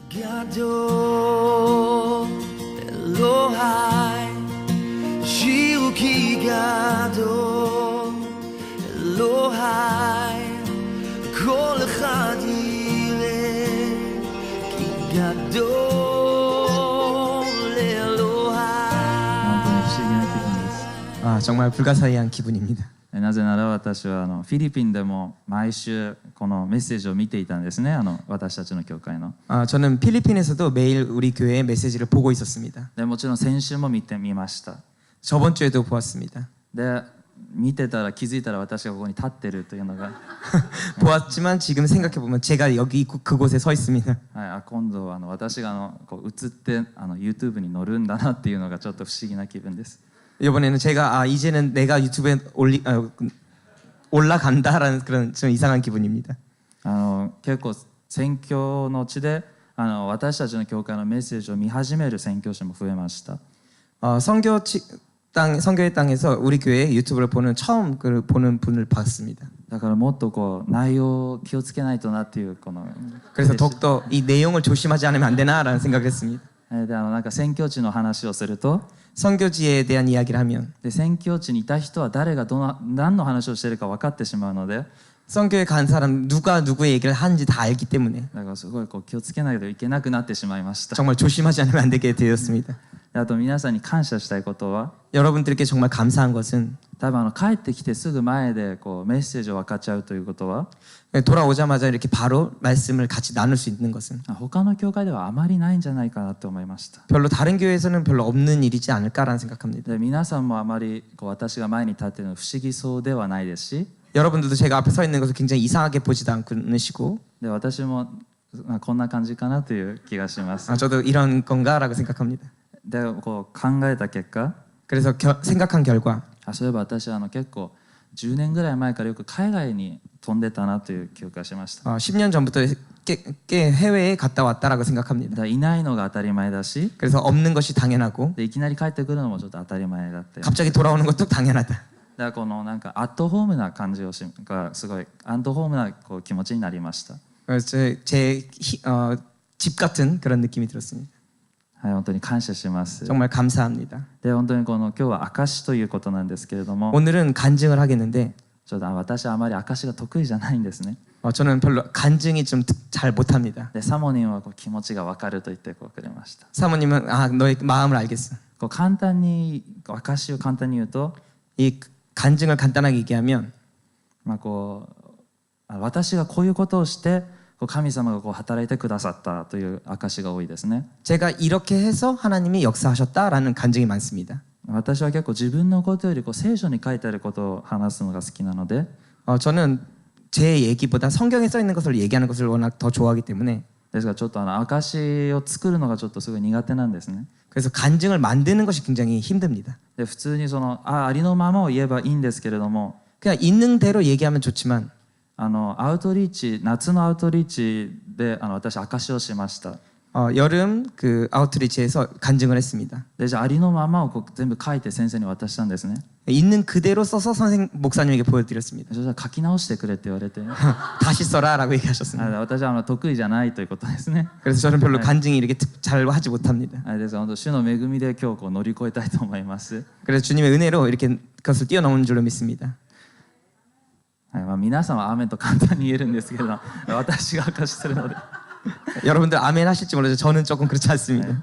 Gado Elohai Shiruki Gado Elohai Kol Echad Yireh Ki Gado 정말 불가사의한 기분입니다. なぜなら私はフィリピンでも毎週このメッセージを見ていたんですね。私たちの教会の。 저는 필리핀에서도 매일 우리 교회의 메시지를 보고 있었습니다. でもちろん先週も見ました。 저번 주에도 보았습니다. で見てたら気づいたら私がここに立ってるというのが보았지만 지금 생각해 보면 제가 여기 그곳에 서 있습니다. はい、今度は私がこう映ってYouTube に載るんだなっていうのがちょっと不思議な気分です。 이번에는 제가 이제는 내가 유튜브에 올라간다라는 그런 좀 이상한 기분입니다. 結構宣教の地で私たちの教会のメッセージを見始める宣教師も増えました。 선교의 땅에서 우리 교회 유튜브를 처음 보는 분을 봤습니다. だからもっとこう内容を気をつけないとなっていうこの 그래서 더욱더 이 내용을 조심하지 않으면 안 되나라는 생각을 했습니다. でなんか宣教地の話をすると 선교지에 대한 이야기를 하면 で宣教地にいた人は誰が何の話をしているか分かってしまうので 선교에 간 사람 누가 누구의 얘기를 하는지 다 알기 때문에 だからすごいこう気をつけないといけなくなってしまいました。 정말 조심하지 않으면 안 되게 되었습니다. あと皆さんに感謝したいことは 여러분들께 정말 감사한 것은 多分帰ってきてすぐ前でこうメッセージを分かっちゃうということは 돌아오자마자 이렇게 바로 말씀을 같이 나눌 수 있는 것은 他の教会ではあまりないんじゃないかなと思いました。 별로 다른 교회에서는 별로 없는 일이지 않을까라는 생각합니다. で皆さんもあまりこう私が前に立っているの不思議そうではないですし 여러분들도 제가 앞에 서 있는 것을 굉장히 이상하게 보지도 않으시고 で私もこんな感じかなという気がします。 저도 이런 건가라고 생각합니다. でこう考えた結果 그래서 생각한 결과 そういえば私結構10年ぐらい前からよく海外に飛んでたなという記憶がしました。 10년 전부터 꽤 해외에 갔다 왔다라고 생각합니다. いないのが当たり前だし 그래서 없는 것이 당연하고 でいきなり帰ってくるのもちょっと当たり前だって。 갑자기 돌아오는 것도 당연하다. だからこのなんかアットホームな感じがすごいアットホームなこう気持ちになりました。 집 같은 그런 느낌이 들었습니다. はい、本当に感謝します。 정말 감사합니다. で本当に今日は証ということなんですけれども、 오늘은 간증을 하겠는데 ちょっと私はあまり証が得意じゃないんですね。 저는 별로 간증이 좀 잘 못합니다. でサモニンはこう気持ちが分かると言ってくれました。 사모님은 너의 마음을 알겠어. こう簡単に証を簡単に言うと、 이 간증을 간단하게 얘기하면 こう私がこういうことをして神様がこう働いてくださったという証が多いですね。 제가 이렇게 해서 하나님이 역사하셨다라는 간증이 많습니다. 私は結構自分のことより聖書に書いてあることを話すのが好きなので、 저는 제 얘기보다 성경에 써 있는 것을 얘기하는 것을 워낙 더 좋아하기 때문에 ですからちょっと証を作るのがちょっとすごい苦手なんですね。 그래서 간증을 만드는 것이 굉장히 힘듭니다. で普通にありのままを言えばいいんですけれども、 그냥 있는 대로 얘기하면 좋지만 アウトリーチ夏のアウトリーチで私証をしました。 여름 그 아웃리치에서 간증을 했습니다. でじゃあありのままをこう全部書いて先生に渡したんですね。 있는 그대로 써서 목사님에게 보여드렸습니다. そしたら書き直してくれって言われて다시 써라라고 얘기하셨습니다. 私は得意じゃないということですね。 그래서 저는 별로 간증이 이렇게 잘 하지 못합니다. ですから本当主の恵みで今日こう乗り越えたいと思います。 그래서 주님의 은혜로 이렇게 그것을 뛰어넘은 줄로 믿습니다. 皆さんはアーメンと簡単に言えるんですけど私が証しするので여러분들 아멘 하실지 모르죠. 저는 조금 그렇지 않습니다.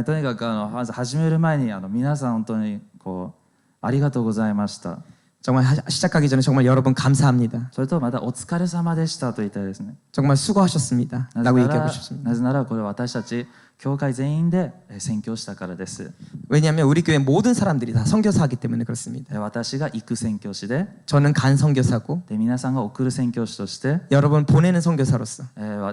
とにかくまず始める前に皆さん本当にこうありがとうございました。 정말 시작하기 전에 정말 여러분 감사합니다. それとまたお疲れ様でしたと言いたいですね。 정말 수고하셨습니다. 라고 얘기하고 싶습니다. なぜならこれ私たち教会全員で宣教したからです。 왜냐하면 우리 교회 모든 사람들이 다 선교사이기 때문에 그렇습니다. 私が行く宣教師で 저는 간 선교사고 皆さんが送る宣教師として 여러분 보내는 선교사로서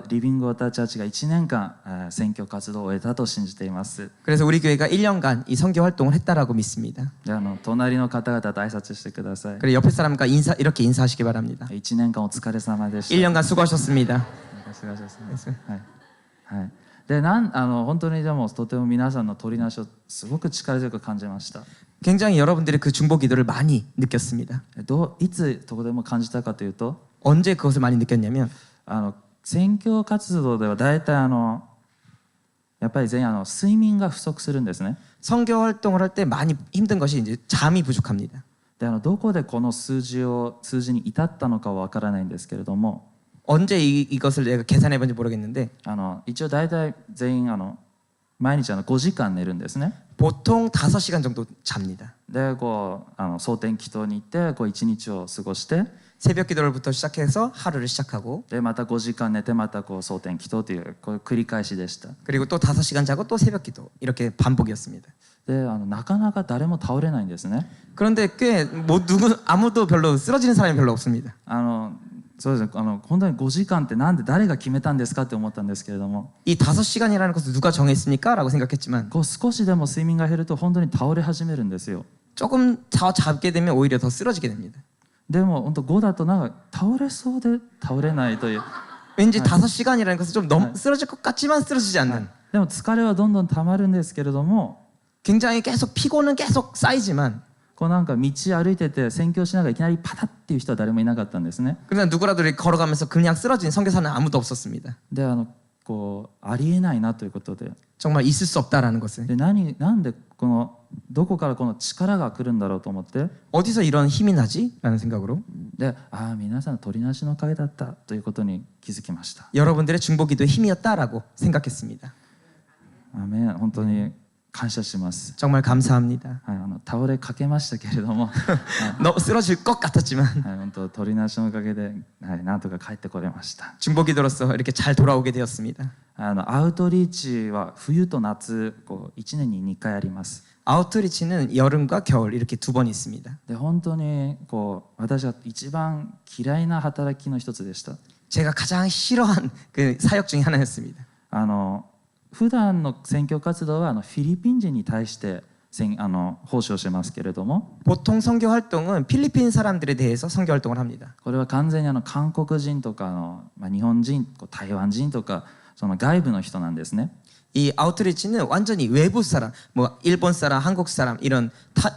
リビングウォーターチャーチが1年間宣教活動を終えたと信じています。 그래서 우리 교회가 1년간 이 선교 활동을 했다라고 믿습니다. で隣の方々と挨拶してください。 그리고 옆에 사람과 이렇게 인사하시기 바랍니다. 1年間お疲れ様でした。 1년간 수고하셨습니다. はい。で本当にでもとても皆さんの取りなしをすごく力強く感じました。 굉장히 여러분들의 그 중보 기도를 많이 느꼈습니다. いつどこでも感じたかというと 언제 그것을 많이 느꼈냐면 宣教活動では大体やっぱり全員睡眠が不足するんですね。 선교 활동을 할 때 많이 힘든 것이 이제 잠이 부족합니다. でどこでこの数字に至ったのかはわからないんですけれども 언제 이것을 내가 계산해 본지 모르겠는데 一応大体全員毎日5時間寝るんですね。 보통 5시간 정도 잡니다. で蒼天祈祷に行って1日を過ごして 새벽 기도를부터 시작해서 하루를 시작하고 でまた5時間寝てまた蒼天祈祷というこういう繰り返しでした。 그리고 또 5시간 자고 또 새벽 기도 이렇게 반복이었습니다. でなかなか誰も倒れないんですね。 그런데 꽤 뭐 아무도 별로 쓰러지는 사람이 별로 없습니다. そうですね、本当に5時間ってなんで誰が決めたんですかって思ったんですけれども 이 5시간이라는 것을 누가 정했습니까? 라고 생각했지만 少しでも睡眠が減ると本当に倒れ始めるんですよ。 조금 더 잡게 되면 오히려 더 쓰러지게 됩니다. でも本当5だとなんか倒れそうで倒れないという 왠지 5시간이라는 것은 좀 너무 쓰러질 것 같지만 쓰러지지 않는 でも疲れはどんどん溜まるんですけれども 굉장히 계속 피곤은 계속 쌓이지만 こうなんか道歩いてて宣教しながらいきなりパタッっていう人は誰もいなかったんですね。 그러나 누구라도 이렇게 걸어가면서 그냥 쓰러진 선교사는 아무도 없었습니다. でこうありえないなということで 정말 있을 수 없다라는 것을 でなんでどこからこの力が来るんだろうと思って 어디서 이런 힘이 나지? 라는 생각으로 で皆さんの取りなしのおかげだったということに気づきました。 여러분들의 중보기도의 힘이었다라고 생각했습니다. アーメン。本当に感謝します。 정말 감사합니다. はい、倒れかけましたけれども、はい 쓰러질 것 같았지만 はい、本当取りなしのおかげで、はい、なんとか帰ってこれました。 중보기도로서 이렇게 잘 돌아오게 되었습니다. アウトリーチは冬と夏1年に2回あります。 아웃리치는 여름과 겨울 이렇게 두 번 있습니다. で本当に私は一番嫌いな働きの一つでした。 제가 가장 싫어한 그 사역 중에 하나였습니다. 普段の宣教活動はフィリピン人に対して奉仕をしますけれども 보통 선교 활동은 필리핀 사람들에 대해서 선교 활동을 합니다. これは完全に韓国人とか日本人、台湾人とかその外部の人なんですね。 이 아웃리치는 완전히 외부 사람, 뭐 일본 사람, 한국 사람, 이런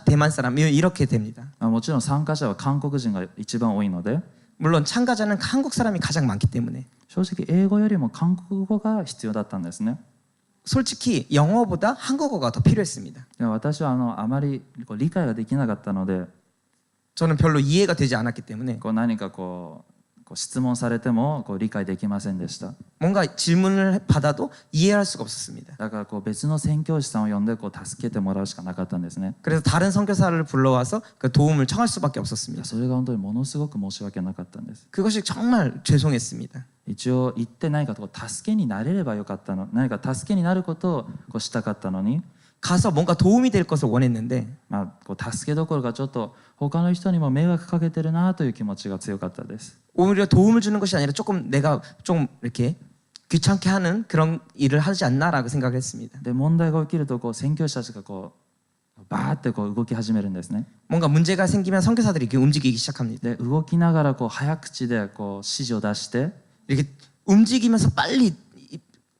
대만 사람 이렇게 됩니다. もちろん参加者は韓国人が一番多いので 물론 참가자는 한국 사람이 가장 많기 때문에 正直英語よりも韓国語が必要だったんですね。 솔직히 영어보다 한국어가 더 필요했습니다. で私はあまり理解ができなかったので 저는 별로 이해가 되지 않았기 때문에 何か質問されても理解できませんでした。 뭔가 질문을 받아도 이해할 수가 없었습니다. だから別の宣教師さんを呼んで助けてもらうしかなかったんですね。 그래서 다른 선교사를 불러와서 그 도움을 청할 수밖에 없었습니다. それが本当にものすごく申し訳なかったんです。 그것이 정말 죄송했습니다. 一応行って何か助けになれればよかったの、何か助けになることをしたかったのに 가서 뭔가 도움이 될 것을 원했는데 助けどころかちょっと他の人にも迷惑かけてるなという気持ちが強かったです。 오히려 도움을 주는 것이 아니라 조금 내가 좀 이렇게 귀찮게 하는 그런 일을 하지 않나라고 생각을 했습니다. で問題が起きると宣教師たちがバーって動き始めるんですね。 뭔가 문제가 생기면 선교사들이 이렇게 움직이기 시작합니다. で動きながら早口で指示を出して 이렇게 움직이면서 빨리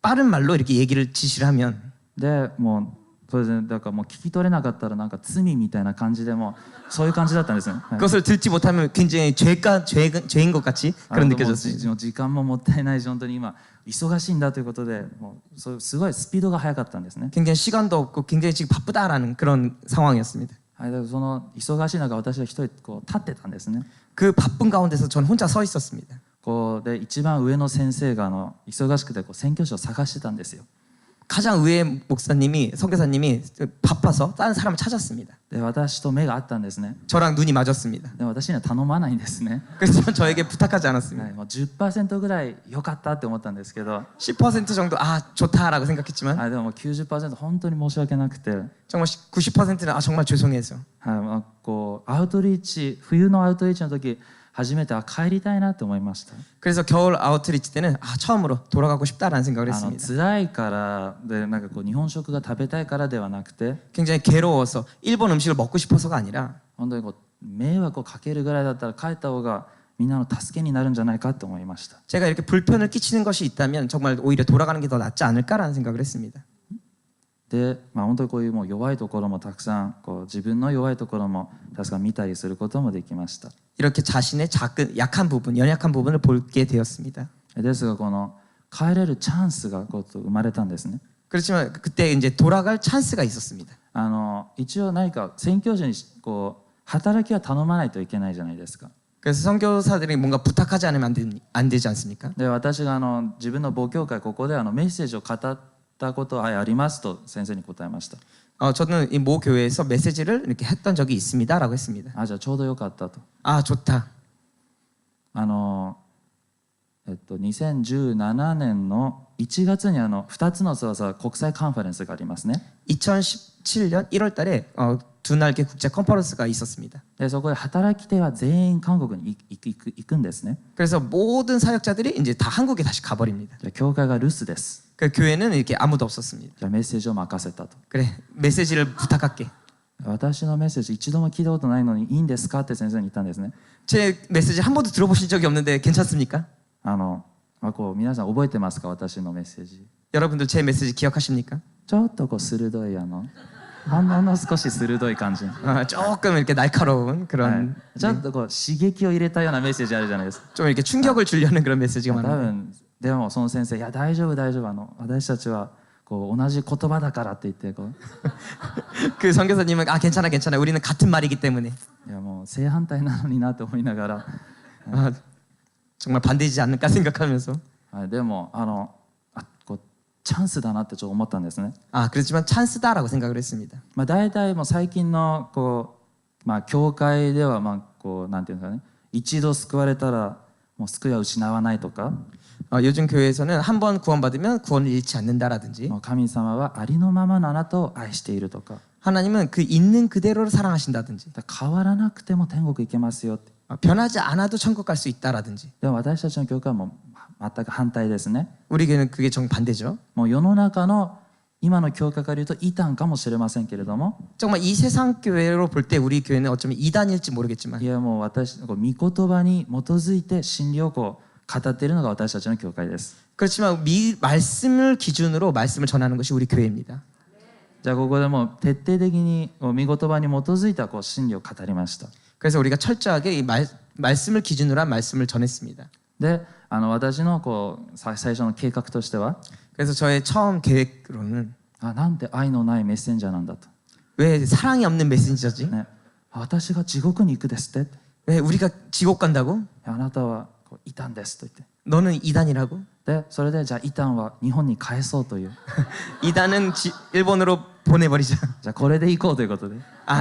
빠른 말로 이렇게 얘기를 지시를 하면 でもうそれでだからもう聞き取れなかったらなんか罪みたいな感じでもそういう感じだったんですね。 그것을 듣지 못하면 굉장히 죄인 것 같이 그런 느껴졌습니다. 時間ももったいないし本当に今忙しいんだということでもうすごいスピードが速かったんですね。 굉장히 시간도 없고 굉장히 지금 바쁘다라는 그런 상황이었습니다. はい、だからその忙しい中私は一人立ってたんですね。 그 바쁜 가운데서 전 혼자 서 있었습니다. で一番上の先生が忙しくて宣教師を探してたんですよ。 가장 위에 목사님이 선교사님이 바빠서 다른 사람을 찾았습니다. で私と目が合ったんですね。 저랑 눈이 맞았습니다. で私には頼まないんですね。 그래서 저에게 부탁하지 않았습니다. はい、もう 10% ぐらい良かったって思ったんですけど、 10% 정도 아 좋다라고 생각했지만 はい、でももう 90% 本当に申し訳なくて、 정말 90%는 아 정말 죄송해서 はい、アウトリーチ冬のアウトリーチの時初めて帰りたいなと思いました。 그래서 겨울 아웃리치 때는 아 처음으로 돌아가고 싶다라는 생각을 했습니다. 辛いからでなんか日本食が食べたいからではなくて 굉장히 괴로워서 일본 음식을 먹고 싶어서가 아니라 本当に迷惑をかけるぐらいだったら帰った方がみんなの助けになるんじゃないかと思いました。 제가 이렇게 불편을 끼치는 것이 있다면 정말 오히려 돌아가는 게 더 낫지 않을까라는 생각을 했습니다. で、本当にこういうもう弱いところもたくさん自分の弱いところも確か見たりすることもできました。 이렇게 자신의 작은 약한 부분, 연약한 부분을 보게 되었습니다. ですが帰れるチャンスが生まれたんですね。 그렇지만 그때 이제 돌아갈 찬스가 있었습니다. 一応何か宣教師にこう働きは頼まないといけないじゃないですか。 그래서 선교사들이 뭔가 부탁하지 않으면 안 되지 않습니까? で私が自分の母教会ここでメッセージを語ったことはありますと先生に答えました。 저는 이 모 교회에서 메시지를 이렇게 했던 적이 있습니다라고 했습니다. あ、じゃあちょうどよかったと。 아 좋다. 2017年の1月に2つの翼国際カンファレンスがありますね。 2017년 1월달에 두 날개 국제 컨퍼런스가 있었습니다. でそこで働き手は全員韓国に行くんですね。 그래서 모든 사역자들이 이제 다 한국에 다시 가버립니다. じゃあ教会が留守です。 그 교회는 이렇게 아무도 없었습니다. じゃあメッセージを任せたと。 그래 메시지를 부탁할게. 私のメッセージ一度も聞いたことないのにいいんですかって先生に言ったんですね。 제 메시지 한 번도 들어보신 적이 없는데 괜찮습니까? こう皆さん覚えてますか、私のメッセージ。 여러분들 제 메시지 기억하십니까? ちょっとこう鋭いほんの少し鋭い感じ、 조금 이렇게 날카로운 그런 ちょっとこう刺激を入れたようなメッセージあるじゃないですか。 좀 이렇게 충격을 주려는 그런 메시지가 多 많은데 分でもその先生、いや大丈夫大丈夫、私たちはこう同じ言葉だからって言ってこう 그 선교사님은 아 괜찮아 괜찮아 우리는 같은 말이기 때문에 いやもう正反対なのになって思いながら、 정말 반대이지 않을까 생각하면서 でもこうチャンスだなってちょっと思ったんですね。 그렇지만 찬스다라고 생각을 했습니다. 大体もう最近のこう教会ではこうなんていうんですかね、一度救われたらもう救いは失わないとか、 요즘 교회에서는 한 번 구원받으면 구원을 잃지 않는다라든지 神様はありのままのあなたを愛しているとか、 하나님은 그 있는 그대로를 사랑하신다든지 変わらなくても天国行けますよって。 변하지 않아도 천국 갈 수 있다라든지 でも私たちの教会はもう全く反対ですね。 우리 교회는 그게 정반대죠. もう世の中の今の教会から言うと異端かもしれませんけれども、 정말 이 세상 교회로 볼 때 우리 교회는 어쩌면 이단일지 모르겠지만 いやもう私こう御言葉に基づいて真理をこう語っているのが私たちの教会です。 그렇지만 말씀을 기준으로 말씀을 전하는 것이 우리 교회입니다. じゃあここでもう徹底的に御言葉に基づいたこう真理を語りました。 그래서 우리가 철저하게 이 말씀을 기준으로 한 말씀을 전했습니다. で私のこう最初の計画としては、 그래서 저의 처음 계획으로는 なんて愛のないメッセンジャーなんだと、 왜 사랑이 없는 메신저지? ね、私が地獄に行くですって、 왜 우리가 지옥 간다고? あなたはこう異端ですと言って、 너는 이단이라고? でそれでじゃあ異端は日本に返そうという、 이단은 일본으로 보내버리자. じゃあこれで行こうということで、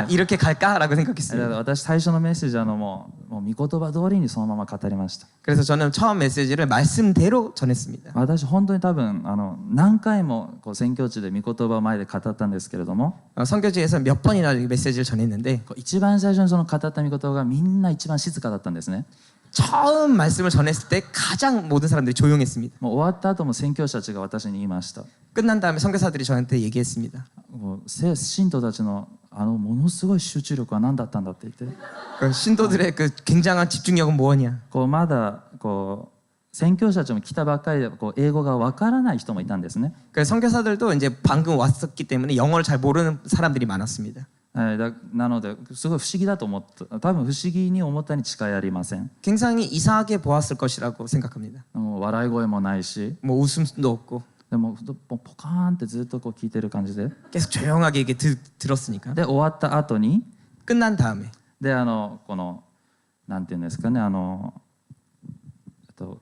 이렇게 갈까라고 だ 생각했습니다. から私最初のメッセージはもう御言葉通りにそのまま語りました。 그래서 저는 처음 메시지를 말씀대로 전했습니다. 私本当に多分何回もこう宣教地で御言葉を前で語ったんですけれども、 선교지에서 몇 번이나 메시지를 전했는데 こう一番最初にその語った御言葉がみんな一番静かだったんですね。 처음 말씀을 전했을 때 가장 모든 사람들이 조용했습니다. もう終わった後も宣教師たちが私に言いました。 끝난 다음에 선교사들이 저한테 얘기했습니다. もう信徒たちのものすごい集中力は何だったんだって言って、 그 신도들의 그 굉장한 집중력은 뭐냐? こうまだこう宣教師たちも来たばっかりでこう英語がわからない人もいたんですね。 그 선교사들도 이제 방금 왔었기 때문에 영어를 잘 모르는 사람들이 많았습니다. なのですごい不思議だと思った。多分不思議に思ったに違いありません。 굉장히 이상하게 보았을 것이라고 생각합니다. もう笑い声もないし、 뭐 웃음도 없고 でもポカーンってずっとこう聞いてる感じで、 계속 조용하게 이게 들었으니까 で終わった後に 끝난 다음에 でこのなんていうんですかね、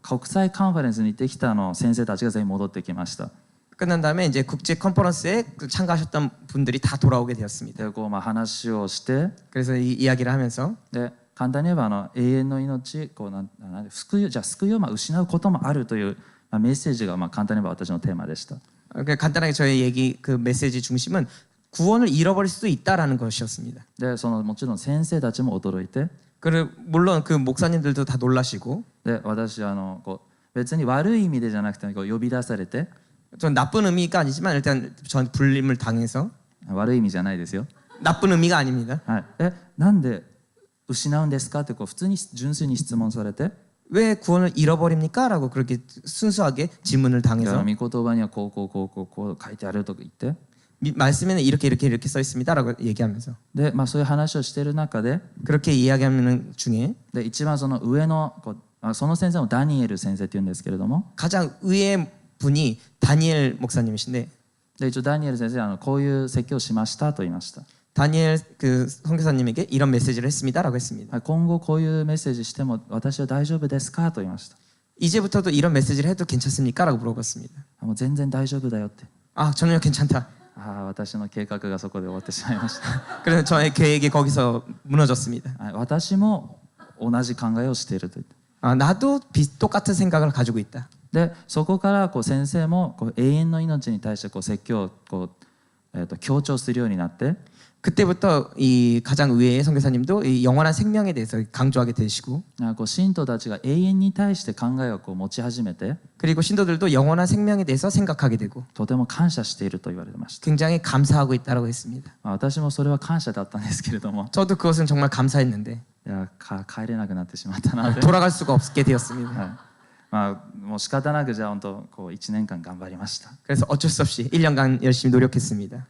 国際カンファレンスに行ってきた先生たちが全員戻ってきました。 끝난 다음에 이제 국제 컨퍼런스에 참가하셨던 분들이 다 돌아오게 되었습니다. でこう話をして、 그래서 이 이야기를 하면서 で簡単に言えば永遠の命こう救いを失うこともあるというメッセージが簡単に言えば私のテーマでした。 간단하게 저의 얘기 그 메시지 중심은 구원을 잃어버릴 수도 있다라는 것이었습니다. でもちろん先生たちも驚いて、 물론 그 목사님들도 다 놀라시고 で私こう別に悪い意味でじゃなくてこう呼び出されて、 전 나쁜 의미가 아니지만 일단 전 불림을 당해서 悪い意味じゃないですよ。 나쁜 의미가 아닙니다. はい、なんで失うんですかってこう普通に純粋に質問されて、 왜 구원을 잃어버립니까? 라고 그렇게 순수하게 질문을 いや 당해서 御言葉にはこう書いてあるとか言って、 말씀에는 이렇게 써 있습니다라고 얘기하면서 でそういう話をしている中で、 그렇게 이야기하는 중에 で一番その上のその先生もダニエル先生っていうんですけれども、 가장 위에 분이 다니엘 목사님이신데 で一応ダニエル先生こういう説教をしましたと言いました。 다니엘 그 선교사님에게 이런 메시지를 했습니다라고 했습니다. 今後こういうメッセージしても私は大丈夫ですかと言いました。 이제부터도 이런 메시지를 해도 괜찮습니까라고 물어봤습니다. もう全然大丈夫だよって。 아 전혀 괜찮다. 私の計画がそこで終わってしまいました。 그래서 저의 계획이 거기서 무너졌습니다. 私も同じ考えをしていると言って。 아, 나도 똑같은 생각을 가지고 있다. でそこから先生も永遠の命に対して説教を強調するようになって。 그때부터 이 가장 의외의 선교사님도 이 영원한 생명에 대해서 강조하게 되시고 信徒たちが永遠に対して考えを持ち始めて 그리고 신도들도 영원한 생명에 대해서 생각하게 되고 とても感謝していると言われてました。 굉장히 감사하고 있다라고 했습니다. 私もそれは感謝だったんですけれども 저도 그것은 정말 감사했는데 帰れなくなってしまったので 돌아갈 수가 없게 되었습니다. もう仕方なくじゃあ本当1年間頑張りました。 그래서 어쩔 수 없이 1년간 열심히 노력했습니다.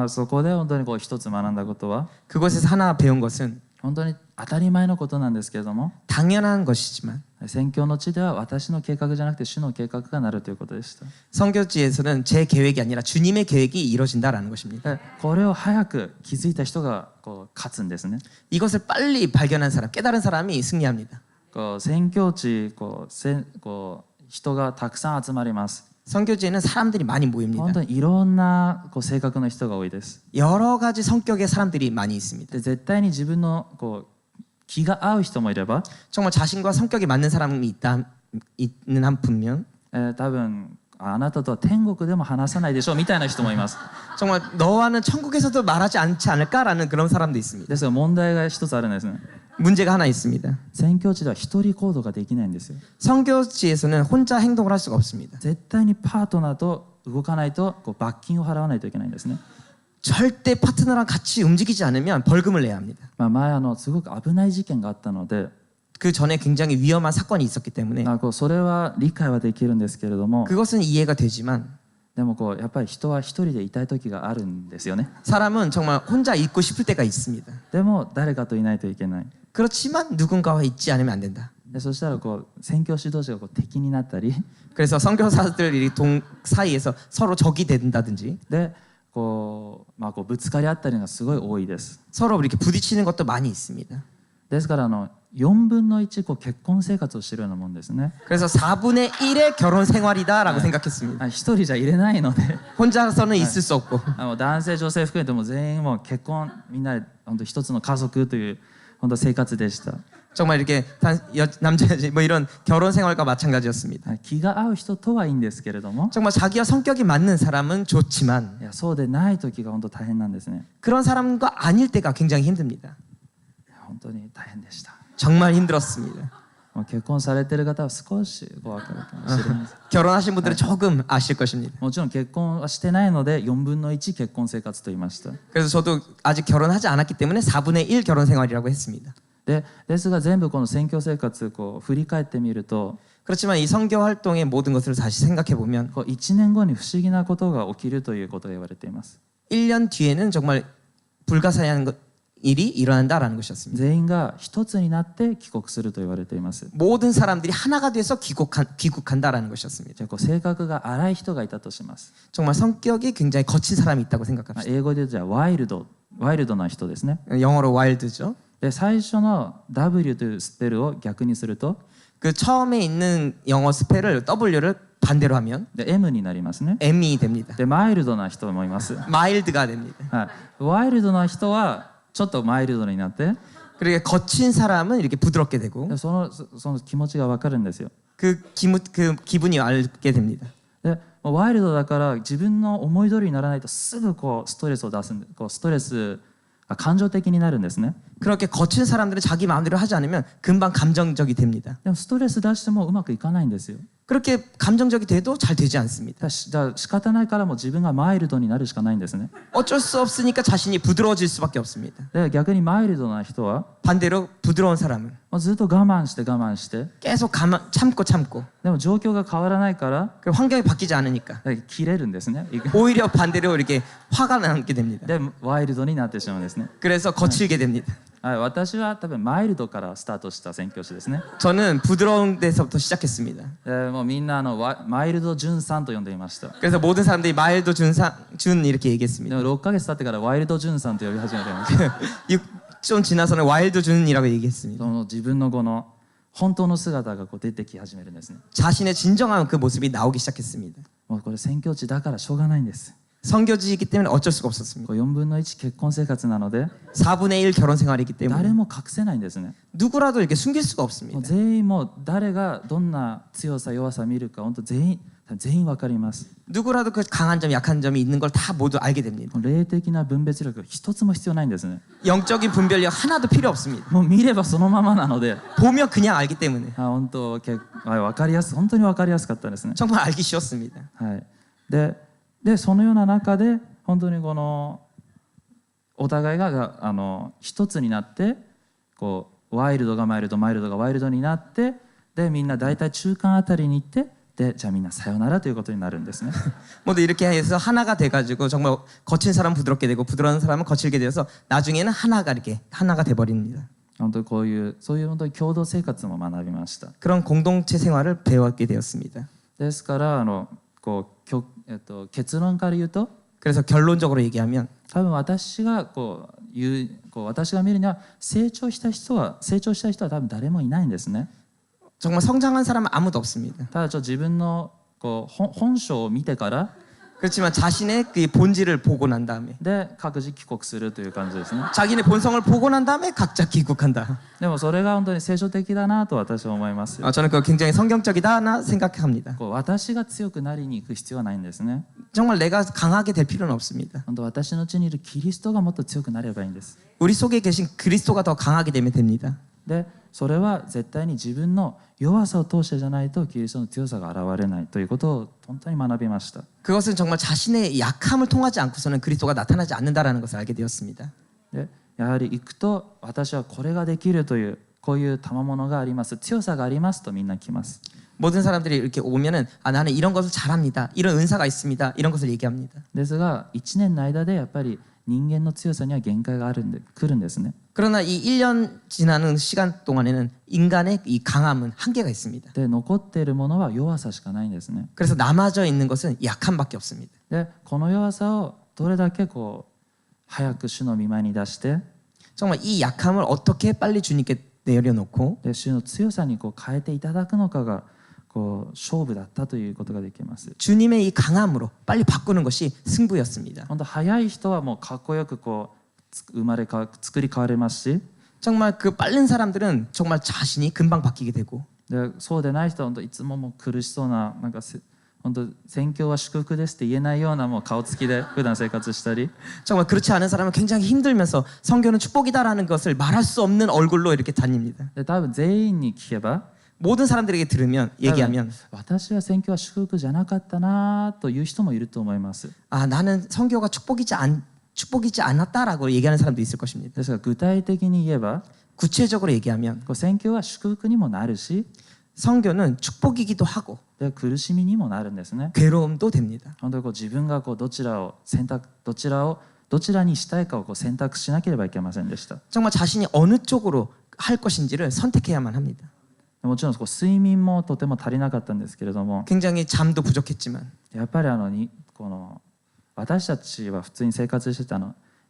そこで本当に一つ学んだことは 그곳에서 하나 배운 것은 本当に当たり前のことなんですけれども 당연한 것이지만 宣教の地では私の計画じゃなくて主の計画がなるということでした。 선교지에서는 제 계획이 아니라 주님의 계획이 이루어진다라는 것입니다. これを早く気づいた人が勝つんですね。 이것을 빨리 발견한 사람, 깨달은 사람이 승리합니다. 宣教地人がたくさん集まります。 선교지에는 사람들이 많이 모입니다. 本当にいろんな性格の人が多いです。 여러 가지 성격의 사람들이 많이 있습니다. で絶対に自分の気が合う人もいれば 정말 자신과 성격이 맞는 사람이 있는 한 분명 多分あなたとは天国でも話さないでしょうみたいな人もいます。 정말 너와는 천국에서도 말하지 않지 않을까라는 그런 사람도 있습니다. ですが問題が一つあるんですね。 문제가 하나 있습니다. 宣教地では一人行動ができないんですよ。 선교지에서는 혼자 행동을 할 수가 없습니다. 絶対にパートナーと動かないと罰金を払わないといけないんですね。 절대 파트너랑 같이 움직이지 않으면 벌금을 내야 합니다. 前すごく危ない事件があったので 그 전에 굉장히 위험한 사건이 있었기 때문에 それは理解はできるんですけれども 그것은 이해가 되지만 でもやっぱり人は一人でいたい時があるんですよね。 사람은 정말 혼자 있고 싶을 때가 있습니다. でも誰かといないといけない。 그렇지만 누군가와 있지 않으면 안 된다. でそしたら宣教指導者が敵になったり 그래서 선교사들이 사이에서 서로 적이 된다든지 でぶつかり合ったりがすごい多いです。 서로 이렇게 부딪히는 것도 많이 있습니다. ですから4分の1結婚生活をしているようなもんですね。 그래서 4분의 1의 결혼 생활이다라고 생각했습니다. 一人じゃ入れないので 혼자서는 있을 수 없고 男性女性含めても全員結婚みんなで本当一つの家族という本当生活でした。 정말 이렇게 남자 뭐 이런 결혼 생활과 마찬가지였습니다. 気が合う人とはいいんですけれども 정말 자기와 성격이 맞는 사람은 좋지만 そうでない時が本当大変なんですね。 그런 사람과 아닐 때가 굉장히 힘듭니다. 本当に大変でした。 정말 힘들었습니다. 結婚されている方は少し分かるかもしれません。 결혼하신 분들은 조금 아실 것입니다. もちろん結婚はしてないので4分の1結婚生活と言いました。 그래서 저도 아직 결혼하지 않았기 때문에 4분의 1 결혼 생활이라고 했습니다. ですが全部この宣教生活振り返ってみると 그렇지만 이 선교 활동의 모든 것을 다시 생각해 보면 1年後に不思議なことが起きるということが言われています。 1년 뒤에는 정말 불가사의한 일이 일어난다라는 것이었습니다. 全員が一つになって帰国すると言われています。 모든 사람들이 하나가 돼서 귀국한다라는 것이었습니다. 性格が荒い人がいたとします。 정말 성격이 굉장히 거친 사람이 있다고 생각합시다. 英語で言うとワイルドな人ですね。 영어로 와일드죠. で最初の W というスペルを逆にすると 그 처음에 있는 영어 스펠을 W를 반대로 하면 で M になりますね。 M이 됩니다. でマイルドな人もいます。 마일드가 됩니다. ワイルドな人はちょっとマイルドになって 그렇게 거친 사람은 이렇게 부드럽게 되고 その気持ちが分かるんですよ。 그 기분이 알게 됩니다. でワイルドだから自分の思い通りにならないとすぐストレスを出すストレス感情的になるんですね。 그렇게 거친 사람들은 자기 마음대로 하지 않으면 금방 감정적이 됩니다. でもストレス出してもうまくいかないんですよ。 그렇게 감정적이 돼도 잘 되지 않습니다. 仕方ないからもう自分がマイルドになるしかないんですね。 어쩔 수 없으니까 자신이 부드러워질 수밖에 없습니다. で逆にマイルドな人は 반대로 부드러운 사람은 ずっと我慢して 계속 참고 でも状況が変わらないから 그 환경이 바뀌지 않으니까 切れるんですね。 오히려 반대로 이렇게 화가 나게 됩니다. でワイルドになってしまうんですね。 그래서 거칠게 됩니다. 私は多分マイルドからスタートした宣教師ですね。 저는 부드러운 데서부터 시작했습니다. もうみんなマイルド潤さんと呼んでいました。 그래서 모든 사람들이 마일드 준상 준 이렇게 で 얘기했습니다. も6ヶ月経ってからワイルドジュンさんと呼び始めてます。 좀 지나서는 와일드 준이라고 얘기했습니다. その自分のこの本当の姿がこう出てき始めるんですね。 자신의 진정한 그 모습이 나오기 시작했습니다. もうこれ宣教地だからしょうがないんです。 선교지이기 때문에 어쩔 수가 없었습니다. こう4分の1結婚生活なので 4분의 1 결혼 생활이기 誰 때문에 も隠せないんですね。 누구라도 이렇게 숨길 수가 もう 없습니다. 全員もう誰がどんな強さ弱さ見るか本当全員わかります。 누구라도 그 강한 점, 약한 점이 있는 걸 다 모두 알게 됩니다. 霊的な分別力一つも必要ないんですね。 영적인 분별력 하나도 필요 없습니다. もう見ればそのままなので、 보면 그냥 알기 때문에 本当わかりやす本当にわかりやすかったですね。 정말 알기 쉬웠습니다. はい。でそのような中で本当にこのお互いが一つになってこうワイルドがマイルドマイルドがワイルドになってでみんな大体中間あたりに行ってでじゃあみんなさよならということになるんですね。 모두 이렇게 해서 하나가 돼가지고 정말 거친 사람은 부드럽게 되고 부드러운 사람은 거칠게 되어서 나중에는 하나가 이렇게 하나가 돼버립니다. 本当にこういうそういう本当に共同生活も学びました。 그런 공동체 생활을 배웠게 되었습니다. ですから結論から言うと 그래서 결론적으로 얘기하면 多分私が私が見るには成長した人は多分誰もいないんですね。 정말 성장한 사람은 아무도 없습니다. ただ自分の本性を見てから 그렇지만 자신의 그 본질을 보고 난 다음에 で各自帰国するという感じですね。 자기네 본성을 보고 난 다음에 각자 귀국한다. でもそれが本当に聖書的だなと私は思います。 저는 그거 굉장히 성경적이다 생각합니다. 私が強くなりに行く必要はないんですね。 정말 내가 강하게 될 필요는 없습니다. 本当私のうちにいるキリストがもっと強くなればいいんです。 우리 속에 계신 그리스도가 더 강하게 되면 됩니다. でそれは絶対に自分の弱さを通してじゃないとキリストの強さが現れないということを本当に学びました。 그것은 정말 자신의 약함을 통하지 않고서는 그리스도가 나타나지 않는다라는 것을 알게 되었습니다. でやはり行くと私はこれができるというこういう賜物があります強さがありますとみんな来ます。 모든 사람들이 이렇게 오면은 나는 이런 것을 잘합니다. 이런 은사가 있습니다. 이런 것을 얘기합니다. ですが1年の間でやっぱり人間の強さには限界が来るんですね。 그러나 이 1년 지나는 시간 동안에는 인간의 이 강함은 한계가 있습니다. で残っているものは弱さしかないんですね。 그래서 남아져 있는 것은 약함밖에 없습니다. でこの弱さをどれだけ早く主の御前に出して 정말 이 약함을 어떻게 빨리 주님께 내려놓고 で主の強さに変えていただくのかが勝負だったということができます。 주님의 이 강함으로 빨리 바꾸는 것이 승부였습니다. 本当早い人はもうかっこよく作り変われますし 정말 그 빠른 사람들은 정말 자신이 금방 바뀌게 되고 でそうでない人は本当いつももう苦しそうな本当宣教は祝福ですって言えないようなもう顔つきで普段生活したり 정말 그렇지 않은 사람은 굉장히 힘들면서 성교는 축복이다라는 것을 말할 수 없는 얼굴로 이렇게 다닙니다. で多分全員に聞けば 모든 사람들에게 들으면 얘기하면 私は宣教は祝福じゃなかったなという人もいると思います。 나는 성교가 축복이지 않았다라고 얘기하는 사람도 있을 것입니다. ですから具体的に言えば 구체적으로 얘기하면 宣教は祝福にもなるし 성교는 축복이기도 하고 で苦しみにもなるんですね。 괴로움도 됩니다. 本当に自分がどちらにしたいかを選択しなければいけませんでした。 정말 자신이 어느 쪽으로 할 것인지를 선택해야만 합니다. もちろん睡眠もとても足りなかったんですけれども 굉장히 잠도 부족했지만 やっぱり私たちは普通に生活してた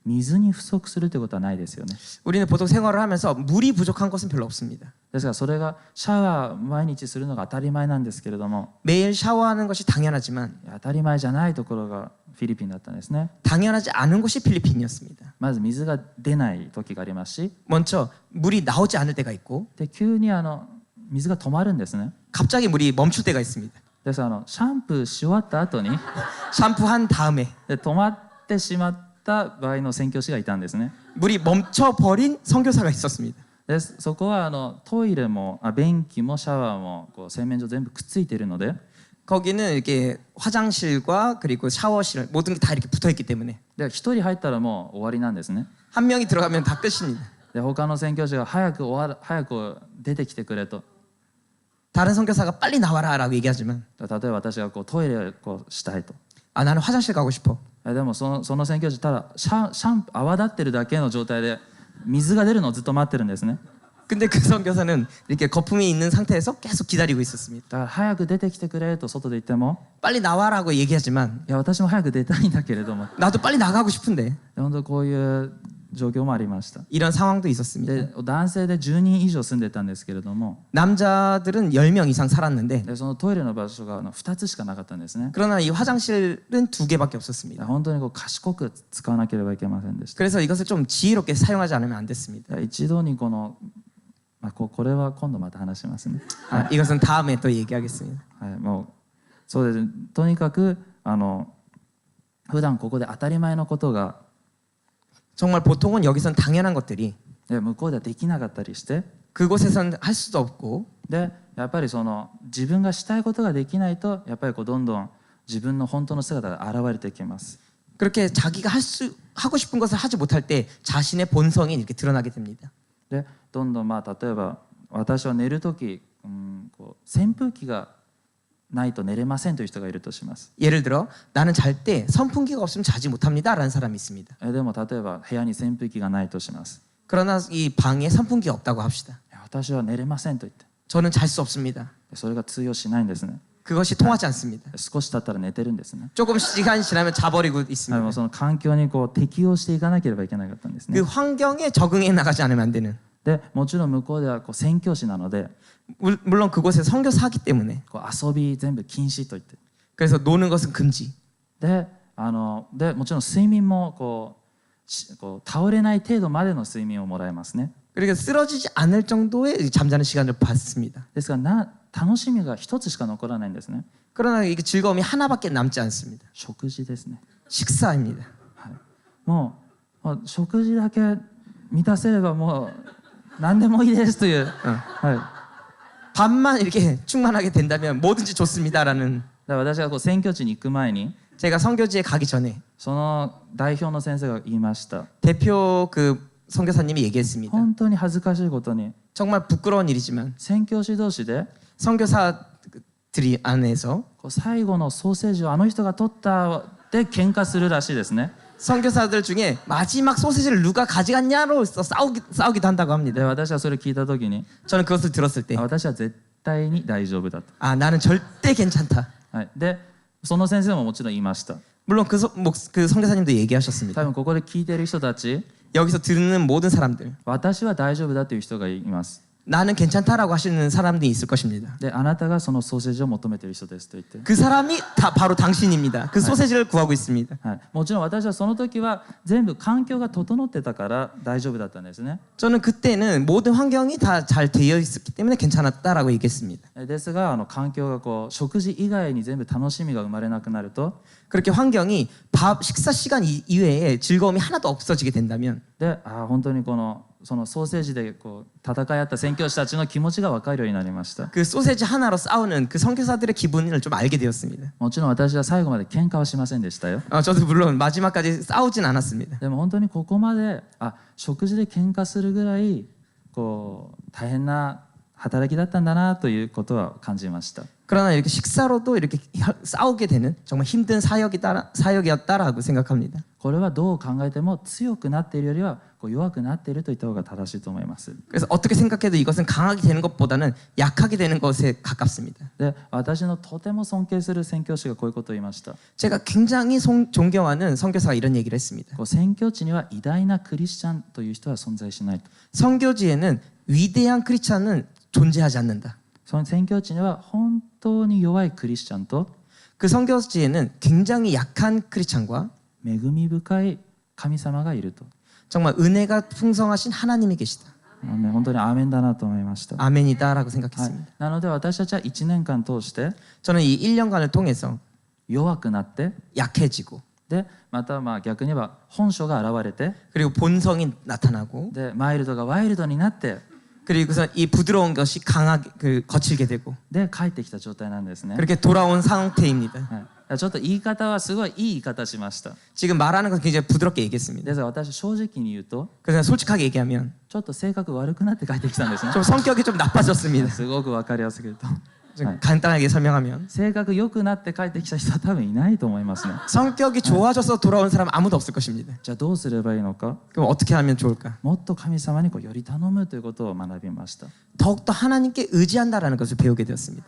水に不足するということはないですよね。 우리는 보통 생활을 하면서 물이 부족한 것은 별로 없습니다. ですからそれがシャワー毎日するのが当たり前なんですけれども 매일 샤워하는 것이 당연하지만 当たり前じゃないところがフィリピンだったんですね。 당연하지 않은 곳이 필리핀이었습니다. まず水が出ない時がありますし 먼저 물이 나오지 않을 때가 있고 で急に水が止まるんですね。 갑자기 물이 멈출 때가 있습니다. ですシャンプーし終わった後に 샴푸한 다음에 で止まってしまった場合の宣教師がいたんですね。 물이 멈춰버린 선교사가 있었습니다. でそこはトイレも便器もシャワーも洗面所全部くっついているので 거기는 이렇게 화장실과 그리고 샤워실 모든 게 다 이렇게 붙어있기 때문에 で一人入ったらもう終わりなんですね。 한 명이 들어가면 다 끝입니다. で他の宣教師が早く出てきてくれと 다른 선교사가 빨리 나와라라고 얘기하지만 例えば私がトイレをしたいと 나는 화장실 가고 싶어. でもその宣教師ただ泡立ってるだけの状態で水が出るのをずっと待ってるんですね。 근데 그 선교사는 이렇게 거품이 있는 상태에서 계속 기다리고 있었습니다. だから早く出てきてくれと外で言っても 빨리 나와라고 얘기하지만 いや私も早く出たいんだけれども 나도 빨리 나가고 싶은데 本当こういう状況もありました。 이런 상황도 있었습니다. で男性で10人以上住んでたんですけれども 남자들은 10명 이상 살았는데 でそのトイレの場所が2つしかなかったんですね。 그러나 이 화장실은 2개밖에 없었습니다. 本当にこう賢く使わなければいけませんでした。 그래서 이것을 좀 지혜롭게 사용하지 않으면 안 됐습니다. 一度にこの、これは今度また話しますね。 이것은 다음에 또 얘기하겠습니다. はい、もうそうです。とにかく普段ここで当たり前のことが 정말 보통은 여기선 당연한 것들이 向こうではできなかったりして 그곳에선 할 수도 없고 でやっぱりその自分がしたいことができないとやっぱりこうどんどん自分の本当の姿が現れてきます。 그렇게 자기가 하고 싶은 것을 하지 못할 때 자신의 본성이 이렇게 드러나게 됩니다. でどんどん例えば私は寝るとき、こう扇風機がないと寝れませんという人がいるとします。 예를 들어 나는 잘 때 선풍기가 없으면 자지 못합니다라는 사람이 있습니다. でも例えば部屋に扇風機がないとします。 그러나 이 방에 선풍기가 없다고 합시다. 私は寝れませんと言って 저는 잘 수 없습니다. それが通用しないんですね。 그것이 통하지 않습니다. 少し経ったら寝てるんですね。 조금 시간이 지나면 자버리고 も 있습니다. うその環境にこう適応していかなければいけなかったんですね。 그 환경에 적응해 나가지 않으면 안 되는. でもちろん向こうではこう宣教師なので 물론 그곳에 선교사기 때문에 こう遊び全部禁止と言って 그래서 노는 것은 금지. でもちろん睡眠もこう倒れない程度までの睡眠をもらえますね。 그러니까 쓰러지지 않을 정도의 잠자는 시간을 받습니다. ですから楽しみが一つしか残らないんですね。 그러나 이게 즐거움이 하나밖에 남지 않습니다. 食事ですね。 식사입니다. もう食事だけ満たせればもう何でもいいですという、밥만 이렇게 충만하게 된다면 뭐든지 좋습니다라는. だから私がこう選挙地に行く前に 제가 선교지에 가기 전에 その代表の先生が言いました。 대표 그 선교사님이 얘기했습니다. 本当に恥ずかしいことに 정말 부끄러운 일이지만 宣教師同士で 선교사들이 안에서 こう最後のソーセージをあの人が取ったで喧嘩するらしいですね。 선교사들 중에 마지막 소시지를 누가 가져갔냐로 싸우기도 한다고 で 합니다. 私はそれを聞いた時に 저는 그것을 들었을 때 私は絶対に大丈夫だと。 나는 절대 괜찮다. でその先生ももちろん言いました。 물론 그 선교사님도 얘기하셨습니다. 多分ここで聞いている人たち 여기서 듣는 모든 사람들 私は大丈夫だという人がいます。 나는 괜찮다라고 하시는 사람들이 있을 것입니다. であなたがそのソーセージを求めている人ですと言って、 그 사람이 다 바로 당신입니다. 그 소세지를 구하고 있습니다. もちろん私はその時は全部環境が整ってたから大丈夫だったんですね。 저는 그때는 모든 환경이 다 잘 되어 있었기 때문에 괜찮았다라고 얘기했습니다. ですが環境がこう食事以外に全部楽しみが生まれなくなると 그렇게 환경이 식사 시간 이외에 즐거움이 하나도 없어지게 된다면 で本当にそのソーセージでこう戦い合った宣教師たちの気持ちが分かるようになりました。 그 소세지 하나로 싸우는 그 선교사들의 기분을 좀 알게 되었습니다. もちろん私は最後まで喧嘩はしませんでしたよ。 저도 물론 마지막까지 싸우진 않았습니다. でも本当にここまで食事で喧嘩するぐらいこう大変な働きだったんだなということは感じました。 그러나 이렇게 식사로도 이렇게 싸우게 되는 정말 힘든 사역이었다라고 생각합니다. これはどう考えても強くなっているよりはこう弱くなっていると言った方が正しいと思います。 그래서 어떻게 생각해도 이것은 강하게 되는 것보다는 약하게 되는 것에 가깝습니다. で私のとても尊敬する宣教師がこういうことを言いました。 제가 굉장히 존경하는 선교사가 이런 얘기를 했습니다. こう宣教地には偉大なクリスチャンという人は存在しないと。 선교지에는 위대한 크리스찬은 존재하지 않는다. その宣教地には本当に弱いクリスチャンと 그 선교지에는 굉장히 약한 크리스찬과 恵み深い神様がいると。 정말 은혜가 풍성하신 하나님이 계시다. 本当にアーメンだなと思いました。 아멘이다라고 생각했습니다. なので私たちは1年間通して 저는 이 1년간을 통해서 弱くなって 약해지고 でまた逆に言えば本性が現れて 그리고 본성이 나타나고 でマイルドがワイルドになって 그리고서 이 부드러운 것이 강하게 거칠게 되고 で帰ってきた状態なんですね。 그렇게 돌아온 상태입니다. ちょっと言い方はすごいいい言い方しました。 지금 말하는 건 굉장히 부드럽게 얘기했습니다. ですが私正直に言うと 그래서 솔직하게 얘기하면 ちょっと性格悪くなって帰ってきたんですね。 좀 성격이 좀 나빠졌습니다. すごくわかりやすく言うと좀 간단하게 설명하면 性格良くなって帰ってきた人は多分いないと思いますね。 성격이 좋아져서 돌아온 사람 아무도 없을 것입니다. じゃあどうすればいいのか。 그럼 어떻게 하면 좋을까? もっと神様により頼むということを学びました。 더욱더 하나님께 의지한다라는 것을 배우게 되었습니다.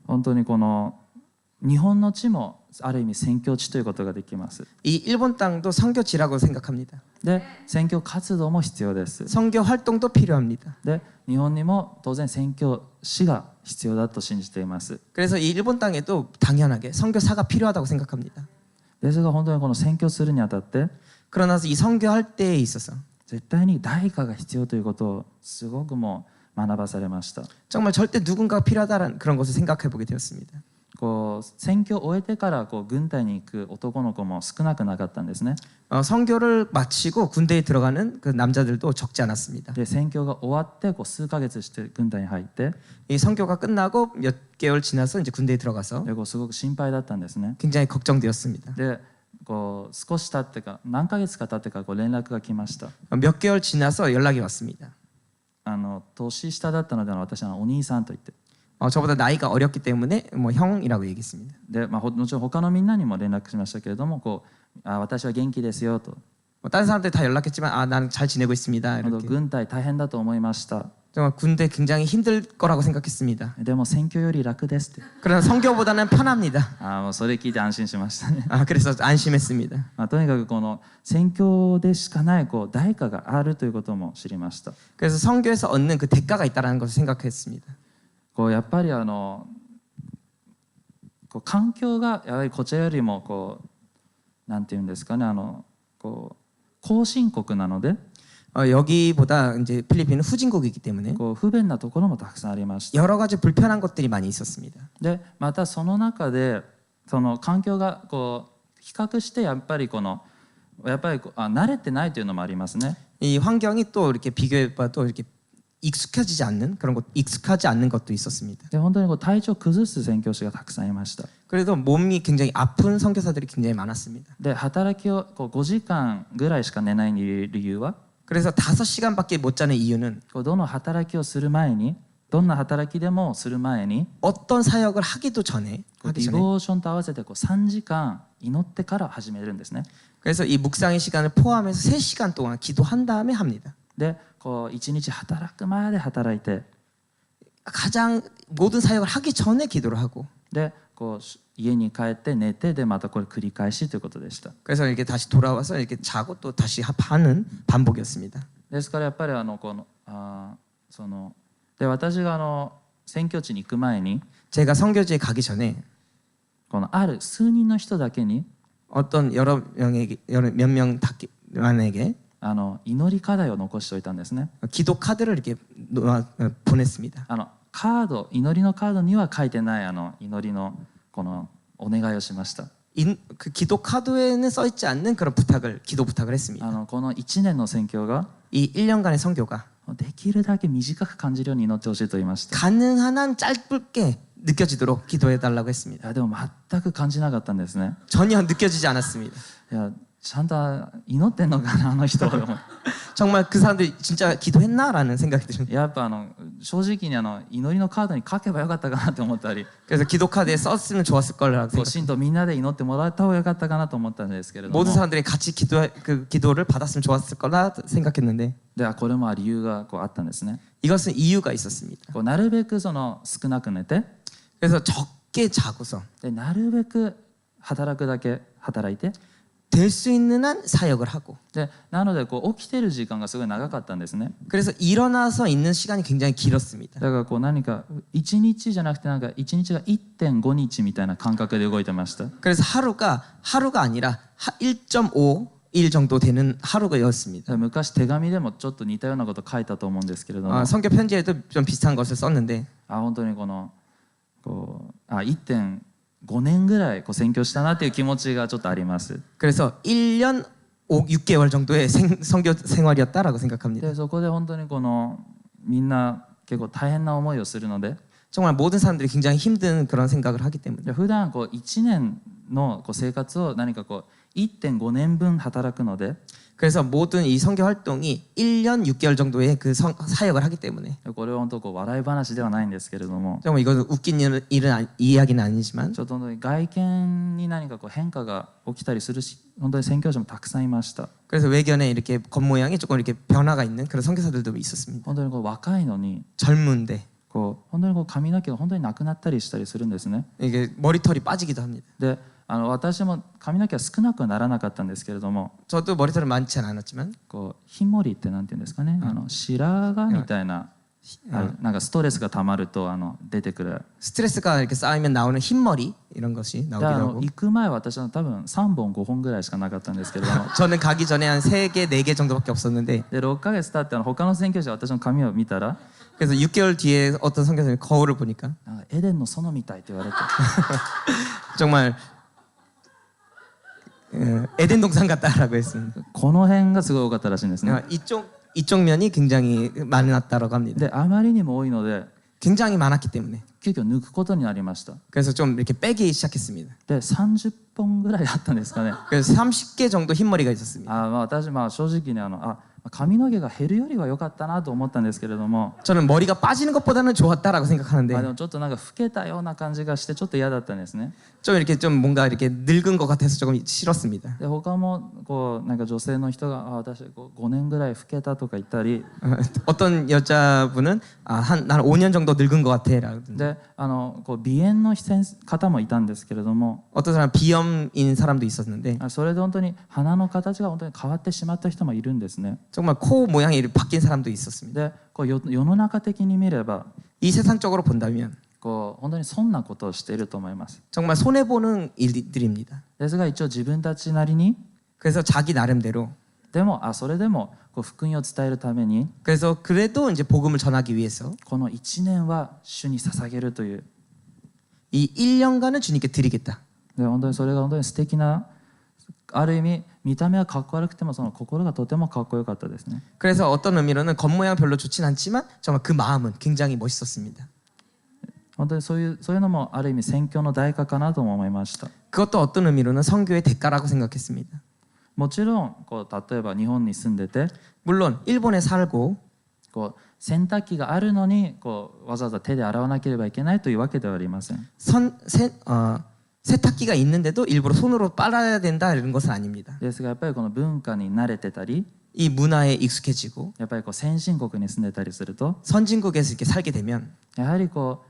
本当にこの日本の地もある意味宣教地ということができます。 이 일본 땅도 선교지라고 생각합니다. で、宣教活動も必要です。 선교 활동도 필요합니다. で、日本にも当然宣教師が必要だと信じています。 그래서 이 일본 땅에도 당연하게 선교사가 필요하다고 생각합니다. ですが本当にこの宣教するにあたって 그러나 이 선교할 때에 있어서 絶対に誰かが必要ということをすごくもう学ばされました。 정말 절대 누군가가 필요하다는 그런 것을 생각해 보게 되었습니다. こう宣教を終えてから軍隊に行く男の子も少なくなかったんですね。 선교를 마치고 군대에 들어가는 그 남자들도 적지 않았습니다. で宣教が終わって数ヶ月して軍隊に入って 이 선교가 끝나고 몇 개월 지나서 이제 군대에 들어가서 ですごく心配だったんですね。 굉장히 걱정되었습니다. で少し経ってか何ヶ月か経ってから連絡が来ました。 몇 개월 지나서 연락이 왔습니다. 年下だったので私はお兄さんと言って 저보다 나이가 어렸기 때문에 뭐 형이라고 얘기했습니다. で、もちろん他のみんなにも連絡しましたけれども私は元気ですよと 다른 사람들 다 연락했지만 나는 잘 지내고 있습니다. 이렇게. 軍隊大変だと思いました。 정말 군대 굉장히 힘들 거라고 생각했습니다. でも選挙より楽ですって 그러나 선교보다는 편합니다. もうそれ聞いて安心しましたね。 그래서 안심했습니다. とにかくこの選挙でしかない代価があるということも知りました。 그래서 선교에서 얻는 그 대가가 있다는 것을 생각했습니다. やっぱり環境がやはりこちらよりもなんていうんですかね後進国なので 여기보다 이제 필리핀은 후진국이기 때문에 不便なところもたくさんありました。 여러 가지 불편한 것들이 많이 있었습니다. でまたその中でその環境が比較してやっぱり慣れてないというのもありますね。 이 환경이 또 이렇게 비교해봐도 이렇게 익숙해지지 않는 그런 것, 익숙하지 않는 것도 있었습니다. で本当に体調を崩す宣教師がたくさんいました。 그래도 몸이 굉장히 아픈 선교사들이 굉장히 많았습니다. で働きを5時間ぐらいしか寝ない理由は 그래서 5시간밖에 못 자는 이유는 どの働きをする前にどんな働きでもする前に 어떤 사역을 하기도 전에 ディボーションと合わせて3時間祈ってから始めるんですね。 그래서 이 묵상의 시간을 포함해서 3시간 동안 기도한 다음에 합니다. で1日働く前で働いて 가장 모든 사역을 하기 전에 기도를 하고 で家に帰って寝てでまた繰り返しということでした。 그래서 이렇게 다시 돌아와서 이렇게 자고 또 다시 하는 반복이었습니다. ですからやっぱりで私が宣教地に行く前に 제가 선교지에 가기 전에 ある数人の人だけに 어떤 몇 명만에게 祈り課題を残しておいたんですね。 기도 카드를 이렇게 보냈습니다. 祈りのカードには書いてない祈りのお願いをしました。 그 기도 카드에는 써 있지 않는 그런 기도 부탁을 했습니다. この1年の宣教が 이 1년간의 선교가 できるだけ短く感じるように祈ってほしいと言いました。 가능한 한 짧게 느껴지도록 기도해 달라고 했습니다. でも全く感じなかったんですね。 전혀 느껴지지 않았습니다. ちゃんと祈ってんのかな人정말 그 사람들이 진짜 기도했나라는 생각이 들었는데 やっぱ正直に祈りのカードに書けばよかったかなと思ったり 그래서 기도 카드에 썼으면 좋았을 거라고 생각. 信徒みんなで祈ってもらった方がよかったかなと思ったんですけれども 모든 사람들이 같이 기도를 받았으면 좋았을 거라 생각했는데 でこれも理由があったんですね。 이것은 이유가 있었습니다. なるべく少なく寝て 그래서 적게 자고서 でなるべく働くだけ働いて 될 수 있는 한 사역을 하고 でなので起きてる時間がすごい長かったんですね。 그래서 일어나서 있는 시간이 굉장히 길었습니다. だから何か1日じゃなくて1日が 1.5 日みたいな感覚で動いてました。 그래서 하루가 아니라 1.5일 정도 되는 하루였습니다. 昔手紙でもちょっと似たようなこと書いたと思うんですけれども 성경 편지에도 좀 비슷한 것을 썼는데 本当に1.5年ぐらい宣教したなという気持ちがちょっとあります。 그래서 1년 6개월 정도의 선교 생활이었다라고 생각합니다. でそこで本当にみんな結構大変な思いをするので 정말 모든 사람들이 굉장히 힘든 그런 생각을 하기 때문에 普段1年のこう生活を何かこう 1.5 年分働くので 그래서 모든 이 선교 활동이 1년 6개월 정도의 그 사역을 하기 때문에 これは本当こう笑い話ではないんですけれども 정말 이것은 웃긴 이야기는 아니지만 ちょっと本当に外見に何かこう変化が起きたりするし本当に宣教師もたくさんいました 그래서 외견에 이렇게 겉모양이 조금 이렇게 변화가 있는 그런 선교사들도 있었습니다. 本当にこう若いのに 젊은데 こう本当にこう髪の毛が本当になくなったりしたりするんですね 이게 머리털이 빠지기도 합니다. で私も髪の毛は少なくはならなかったんですけれども 저도 머리털은 많지 않았지만 こうひんもりってなんていうんですかね、白髪みたいな、なんかストレスがたまると出てくる 스트레스가 이렇게 쌓이면 나오는 흰머리 이런 것이 で 나오기도 하고 行く前は私は多分3本5本ぐらいしかなかったんですけれども 저는 가기 전에 한 3개, 4개 정도밖에 없었는데 で6ヶ月経って他の宣教師は私の髪を見たら 그래서 6개월 뒤에 어떤 선교사님이 거울을 보니까 なんかエデンの園みたいと言われて 정말 에덴 동산 같다라고 했습니다. この辺がすごい多かったらしいんですね 이쪽 면이 굉장히 많았다라고 합니다. であまりにも多いので 굉장히 많았기 때문에 急遽抜くことになりました 그래서 좀 이렇게 빼기 시작했습니다. で30本ぐらいあったんですかね 그래서 30개 정도 흰머리가 있었습니다. 私正直に髪の毛が減るよりは良かったなと思ったんですけれども 저는 머리가 빠지는 것보다는 좋았다라고 생각하는데 でもちょっとなんか老けたような感じがしてちょっと嫌だったんですね 좀 이렇게 좀 뭔가 이렇게 늙은 것 같아서 조금 싫었습니다. で他もこうなんか女性の人が私5年ぐらい老けたとか言ったり 어떤 여자분은 난 5년 정도 늙은 것 같아라고 でこう鼻炎の方もいたんですけれども 어떤 사람 비염인 사람도 있었는데 それで本当に鼻の形が本当に変わってしまった人もいるんですね 정말 코 모양이 바뀐 사람도 있었습니다. でこう世の中的に見れば 이 세상적으로 본다면 こう本当に損なことをしていると思います 정말 손해 보는 일들입니다. ですが一応自分たちなりに 그래서 자기 나름대로 でもそれでもこう福音を伝えるために 그래서 그래도 이제 복음을 전하기 위해서 この1年は主に捧げるという 이 1년간은 주님께 드리겠다. で本当にそれが本当に素敵なある意味見た目はかっこ悪くてもその心がとてもかっこよかったですね 그래서 어떤 의미로는 겉모양 별로 좋진 않지만 정말 그 마음은 굉장히 멋있었습니다. 本当にそういうのもある意味宣教の代価かなとも思いました 그것도 어떤 의미로는 선교의 대가라고 생각했습니다. もちろんこう例えば日本に住んでて 물론 일본에 살고 こう洗濯機があるのにこうわざわざ手で洗わなければいけないというわけではありません 세탁기가 있는데도 일부러 손으로 빨아야 된다 이런 것은 아닙니다. ですがやっぱりこの文化に慣れてたり 이 문화에 익숙해지고 やっぱりこう先進国に住んでたりすると 선진국에서 이렇게 살게 되면 やはりこ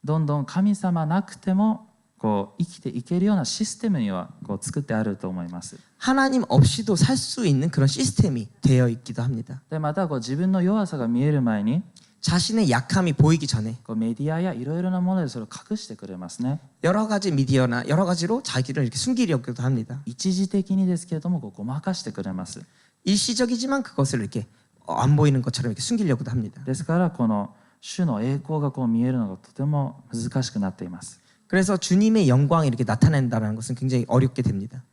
うどんどん神様なくてもこう生きていけるようなシステムにはこう作ってあると思います 하나님 없이도 살 수 있는 그런 시스템이 되어 있기도 합니다. でまたこう自分の弱さが見える前に 자신의 약함이 보이기 전에 こうメディアやいろいろなものでそれを隠してくれますね 여러 가지 미디어나 여러 가지로 자기를 이렇게 숨기려고도 합니다. 一時的にですけれどもこうごまかしてくれます 일시적이지만 그것을 이렇게 안 보이는 것처럼 이렇게 숨기려고도 합니다. ですからこの主の栄光がこう見えるのがとても難しくなっています 그래서 주님의 영광이 이렇게 나타낸다는 것은 굉장히 어렵게 됩니다.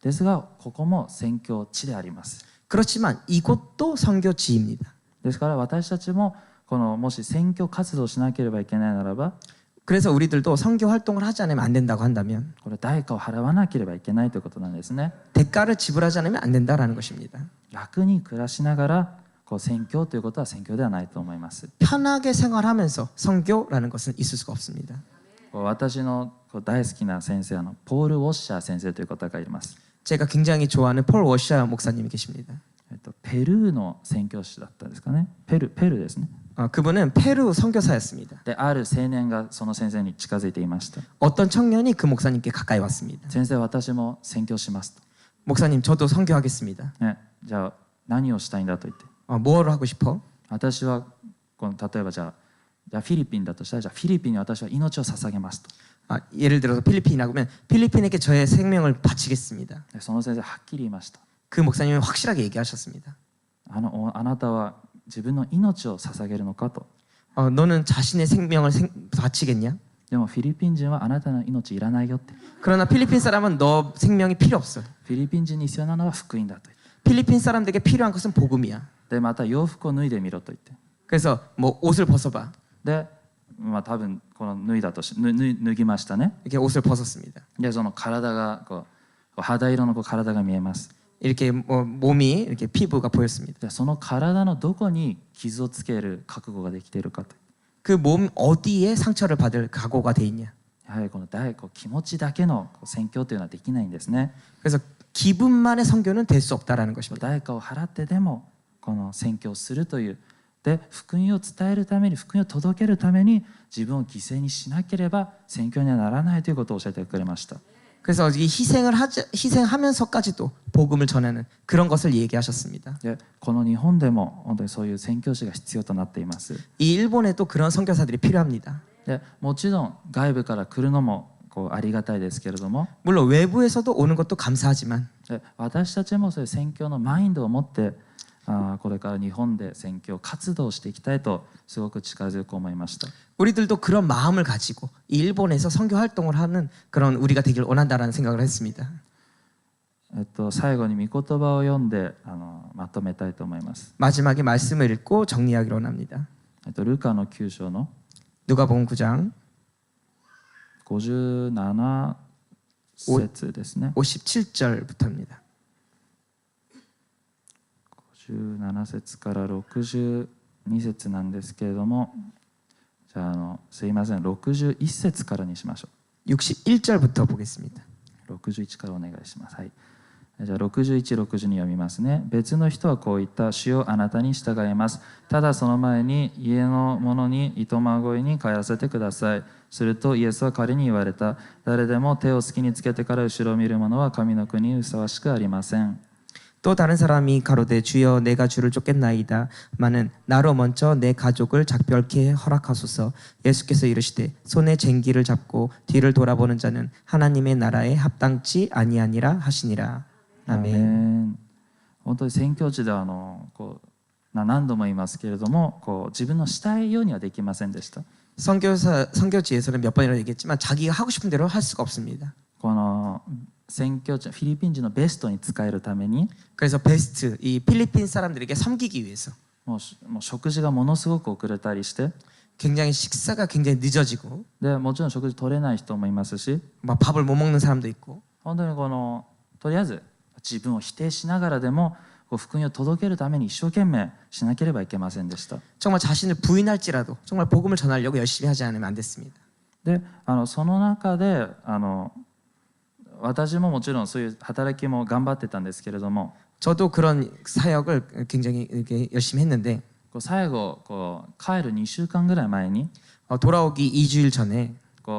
ですがここも宣教地であります 그렇지만 이곳도 선교지입니다. ですから私たちもこのもし宣教活動をしなければいけないならば 그래서 우리들도 선교 활동을 하지 않으면 안 된다고 한다면 これ代価を払わなければいけないということなんですね 대가를 지불하지 않으면 안 된다라는 것입니다. 楽に暮らしながらこう宣教ということは宣教ではないと思います 편하게 생활하면서 선교라는 것은 있을 수가 없습니다. 私の大好きな先生ポール・ウォッシャー先生という方がいます 제가 굉장히 좋아하는 폴 워셔 목사님이 계십니다. ペルーの宣教師だったんですかねペルーですね 그분은 페루 선교사였습니다. である青年がその先生に近づいていました 어떤 청년이 그 목사님께 가까이 왔습니다. 先生私も宣教しますと 목사님 저도 선교하겠습니다. ね、じゃあ何をしたいんだと言って 뭘 하고 싶어? 私はこの例えばじゃあフィリピンだとしたらじゃあフィリピンに私は命を捧げますと 예를 들어서 필리핀이라고 하면 필리핀에게 저의 생명을 바치겠습니다. でその先生はっきり言いました 그 목사님은 확실하게 얘기하셨습니다. あなたは自分の命を捧げるのかと 너는 자신의 생명을 바치겠냐? でもフィリピン人はあなたの命いらないよって 그러나 필리핀 사람은 너 생명이 필요 없어. フィリピン人に必要なのは福音だと 필리핀 사람들에게 필요한 것은 복음이야. でまた洋服を脱いでみろと言って 그래서 뭐 옷을 벗어봐. でまあ、多分この脱いだとし脱ぎましたね。 이렇게 옷을 벗었습니다. でその体がこう肌色の体が見えます。 이렇게 몸이 이렇게 피부가 보였습니다. でその体のどこに傷をつける覚悟ができているかと。 그 몸 어디에 상처를 받을 각오가 돼 있냐. やはりこう気持ちだけの宣教というのはできないんですね。 그래서 기분만의 선교는 될 수 없다라는 것입니다. 代価を払ってでもこの宣教をするという。で福音を伝えるために、福音を届けるために自分を犠牲にしなければ宣教にはならないということを教えてくれました。 그래서 이 희생하면서까지도 복음을 전하는 그런 것을 얘기하셨습니다. でこの日本でも本当にそういう宣教師が必要となっています。 이 일본에도 그런 선교사들이 필요합니다. でもちろん外部から来るのもこうありがたいですけれども、 물론 외부에서도 오는 것도 감사하지만 で私たちもそういう宣教のマインドを持ってこれから日本で宣教活動をしていきたいとすごく力強く思いました。 우리들도 그런 마음을 가지고 이 일본에서 선교 활동을 하는 그런 우리가 되길 원한다라는 생각을 했습니다. 最後に御言葉を読んでまとめたいと思います。 마지막에 말씀을 읽고 정리하기로 합니다. ルカの9章の 누가복음 9장 57節ですね。 57절부터입니다. 57節から62節なんですけれども、じゃあすいません、61節からにしましょ 61절부터 보겠습니다. う。61からお願いします。はい。じゃあ61、62読みますね。別の人はこう言った。主よあなたに従います。ただその前に家の者に糸まごいに帰らせてください。するとイエスは彼に言われた。誰でも手を好きにつけてから後ろを見る者は神の国にふさわしくありません。 또 다른 사람이 가로되 주여 내가 주를 쫓겠나이다. 마는 나로 먼저 내 가족을 작별케 허락하소서. 예수께서 이르시되 손에 쟁기를 잡고 뒤를 돌아보는 자는 하나님의 나라에 합당치 아니하니라 하시니라. 아멘. 本当に宣教地では何度も言いますけれども自分のしたいようにはできませんでした。 선교지에서는 몇 번이나 얘기했지만 자기가 하고 싶은 대로 할 수가 없습니다. この宣教地フィリピン人のベストに使えるために 그래서 베스트 이 필리핀 사람들에게 섬기기 위해서 もう食事がものすごく遅れたりして 굉장히 식사가 굉장히 늦어지고 でもちろん食事取れない人もいますし 막 밥을 못 먹는 사람도 있고 本当にとりあえず自分を否定しながらでも福音を届けるために一生懸命しなければいけませんでした。 정말 자신을 부인할지라도 정말 복음을 전하려고 열심히 하지 않으면 안 됐습니다. でその中で私ももちろんそういう働きも頑張ってたんですけれども 저도 그런 사역을 굉장히 이렇게 열심히 했는데 最後帰る2週間ぐらい前に 돌아오기 2주일 전에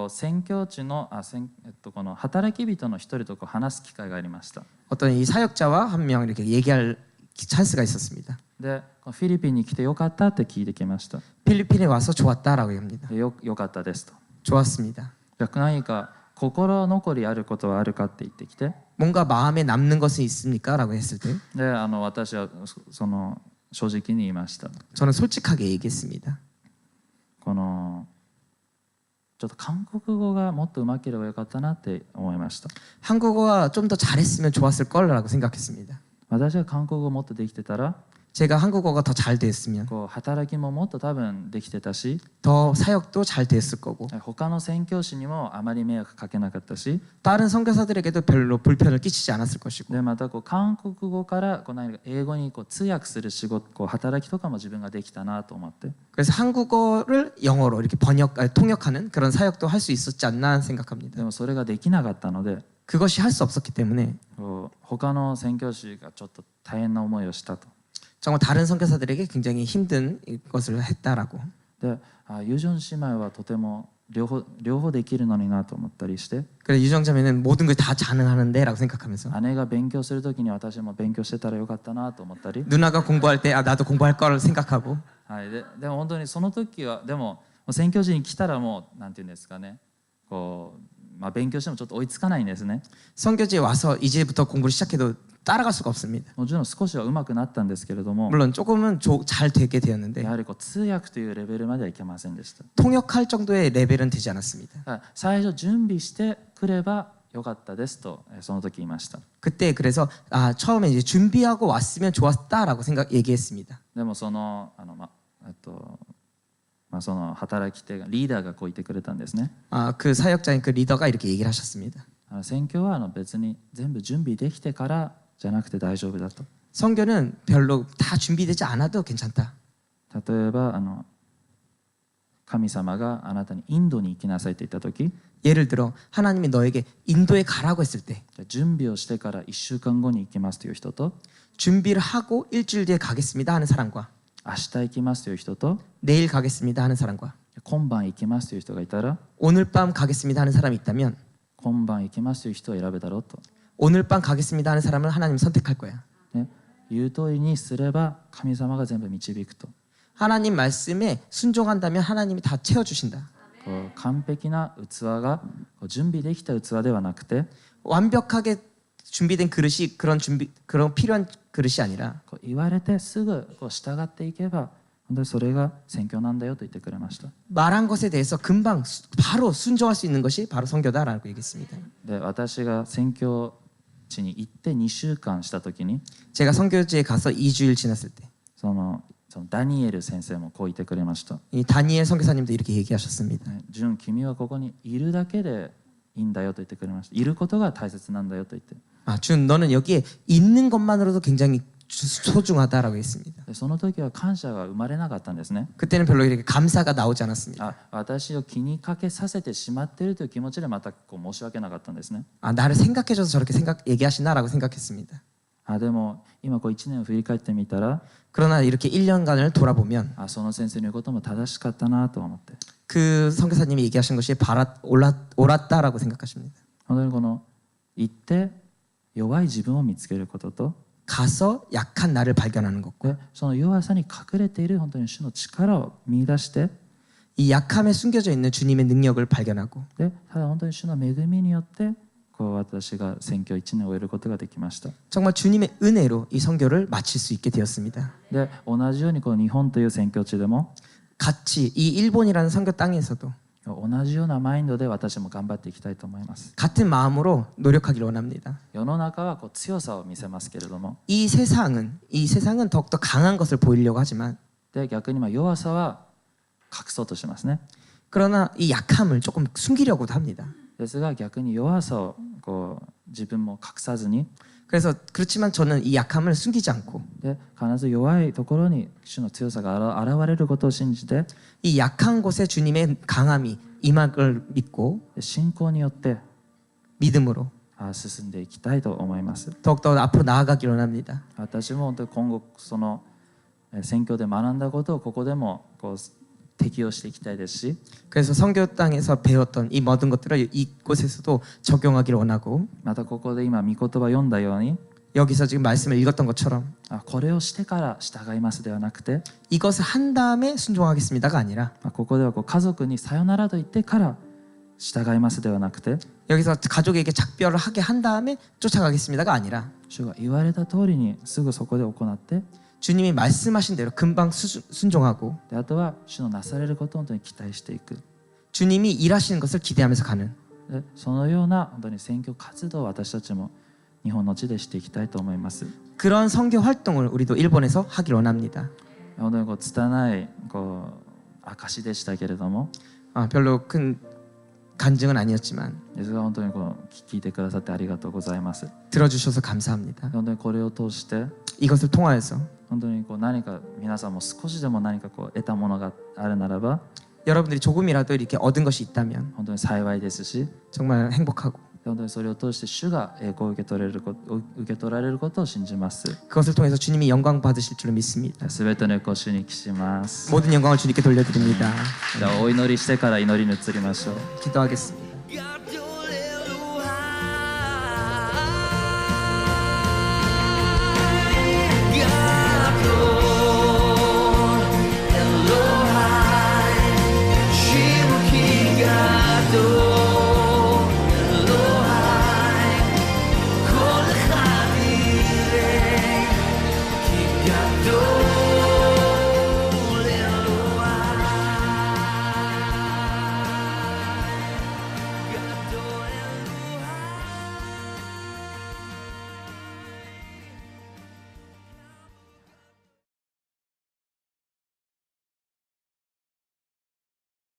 宣教地のこの働き人の一人と話す機会がありました。 어떤 이 사역자와 한 명 이렇게 얘기할 찬스가 있었습니다. でフィリピンに来てよかったって聞いてきました。 필리핀에 와서 좋았다라고 합니다. よかったですと。 좋았습니다. 何か心残りあることはあるかって言ってきて 뭔가 마음에 남는 것은 있습니까? 라고 했을 때 で私は正直に言いました。 저는 솔직하게 얘기했습니다. ちょっと韓国語がもっと上手ければよかったなって思いました。 한국어가 좀 더 잘했으면 좋았을 거라고 생각했습니다. 私が韓国語もっとできてたら 제가 한국어가 더 잘 됐으면 働きももっと多分できてたし 더 사역도 잘 됐을 거고 他の宣教師にもあまり迷惑かけなかったし 다른 선교사들에게도 별로 불편을 끼치지 않았을 것이고 でまた韓国語から何か英語に通訳する仕事働きとかも自分ができたなと思って 그래서 한국어를 영어로 이렇게 통역하는 그런 사역도 할 수 있었지 않나 생각합니다. でもそれができなかったので 그것이 할 수 없었기 때문에 他の宣教師がちょっと大変な思いをしたと。 정말 다른 선교사들에게 굉장히 힘든 것을 했다라고. でユジョン姉妹はとても両方できるのになと思ったりして 그래 유정자매는 모든 걸 다 가능하는데라고 생각하면서 姉が勉強するときに私も勉強してたらよかったなと思ったり 누나가 공부할 때 나도 공부할 거를 생각하고 でも本当にその時はでも宣教師に来たらもうなんていうんですかね勉強してもちょっと追いつかないんですね。 선교지에 와서 이제부터 공부를 시작해도 따라갈 수가 없습니다. もちろん少しは上手くなったんですけれども 물론 조금은 잘 되게 되었는데 やはり通訳というレベルまではいけませんでした。 통역할 정도의 레벨은 되지 않았습니다. 最初準備してくればよかったですとその時言いました。 그때 그래서 처음에 이제 준비하고 왔으면 좋았다라고 얘기했습니다. でもその働き手がリーダーがこう言ってくれたんですね。 그 사역자인 그 리더가 이렇게 얘기를 하셨습니다. 宣教は別に全部準備できてからじゃなくて大丈夫だと。 선교는 별로 다 준비되지 않아도 괜찮다. 例えば神様があなたにインドに行きなさいと言った時、 예를 들어 하나님이 너에게 인도에 가라고 했을 때 準備をしてから1週間後に行きますという人と、 준비를 하고 일주일 뒤에 가겠습니다 하는 사람과 明日行きますという人と、 내일 가겠습니다 하는 사람과 今晩行きますという人がいたら、 오늘 밤 가겠습니다 하는 사람이 있다면 今晩行きますという人を選べだろうと、 오늘 밤 가겠습니다 하는 사람을 하나님 선택할 거야. ね、言う通りにすれば神様が全部導くと。 하나님 말씀에 순종한다면 하나님이 다 채워주신다. 完璧な器が準備できた器ではなくて、 완벽하게 준비된 그릇이 그런 필요한 그릇이 아니라 言われてすぐ従っていけば本当にそれが宣教なんだよと言ってくれました。 말한 것에 대해서 금방 바로 순종할 수 있는 것이 바로 선교다라고 얘기했습니다. で、私が宣教地に行って2週間した時に、 제가 선교지에 가서 2주일 지났을 때 そのダニエル先生もこう言ってくれました。 이 다니엘 선교사님도 이렇게 얘기하셨습니다. 純君はここにいるだけでいいんだよと言ってくれました。いることが大切なんだよと言って。 준 너는 여기에 있는 것만으로도 굉장히 소중하다라고 했습니다. でその時は感謝が生まれなかったんですね。 그때는 별로 이렇게 감사가 나오지 않았습니다. 私を気にかけさせてしまっているという気持ちでまた申し訳なかったんですね。 나를 생각해줘서 저렇게 얘기하시나라고 생각했습니다. でも今1年を振り返ってみたら、 그러나 이렇게 1년간을 돌아보면 その先生の言うことも正しかったなと思って、 그 선교사님이 얘기하신 것이 옳았다라고 생각하십니다. 本当にこの行って弱い自分を見つけることと、 가서 약한 나를 발견하는 것과 でその弱さに隠れている本当に主の力を見出して、 이 약함에 숨겨져 있는 주님의 능력을 발견하고 でただ本当に主の恵みによって私が宣教1年を終えることができました。 정말 주님의 은혜로 이 선교를 마칠 수 있게 되었습니다. で同じように日本という宣教地でも 같이 이 일본이라는 선교 땅에서도 同じようなマインドで私も頑張っていきたいと思います。 같은 마음으로 노력하기를 원합니다. 世の中は強さを見せますけれども、 이 세상은 더욱더 강한 것을 보이려고 하지만 で逆に弱さは隠そうとしますね。 그러나 이 약함을 조금 숨기려고도 합니다. ですが逆に弱さを自分も隠さずに、 그래서 그렇지만 저는 이 약함을 숨기지 않고 で必ず弱いところに主の強さが現れることを信じて、 이 약한 곳에 주님의 강함이 임할 걸 믿고 信仰によって 믿음으로 進んでいきたいと思います。 더욱더 앞으로 나아가기를 원합니다. 私も本当に今後その宣教で学んだことをここでも適用していきたいですし、 그래서 선교 땅에서 배웠던 이 모든 것들을 이곳에서도 적용하기를 원하고 またここで今御言葉読んだように、 여기서 지금 말씀을 읽었던 것처럼 これをしてから従いますではなくて、 이것을 한 다음에 순종하겠습니다가 아니라 ここでは家族にさよならと言ってから従いますではなくて、 여기서 가족에게 작별을 하게 한 다음에 쫓아가겠습니다가 아니라 主が言われた通りにすぐそこで行って、 주님이 말씀하신 대로 금방 순종하고 であとは主のなされることを本当に期待していく。 주님이 일하시는 것을 기대하면서 가는 でそのような本当に宣教活動を私たちも日本の地でしていきたいと思います。 그런 선교 활동을 우리도 일본에서 하기를 원합니다. 本当に拙い証でしたけれども、 별로 큰 간증은 아니었지만 ですが本当に聞いてくださってありがとうございます。 들어주셔서 감사합니다. 本当にこれを通して 이것을 통하여서 本当に何か皆さんも少しでも何か得たものがあるならば 여러분들이 조금이라도 이렇게 얻은 것이 있다면 本当に幸いですし、 정말 행복하고 本当にそれを通して主が栄光を受け取られることを信じます。 그것을 통해서 주님이 영광 받으실 줄로 믿습니다. すべてのご主に帰します。 모든 영광을 주님께 돌려드립니다. じゃあお祈りしてから祈りに移りましょう。 기도하겠습니다.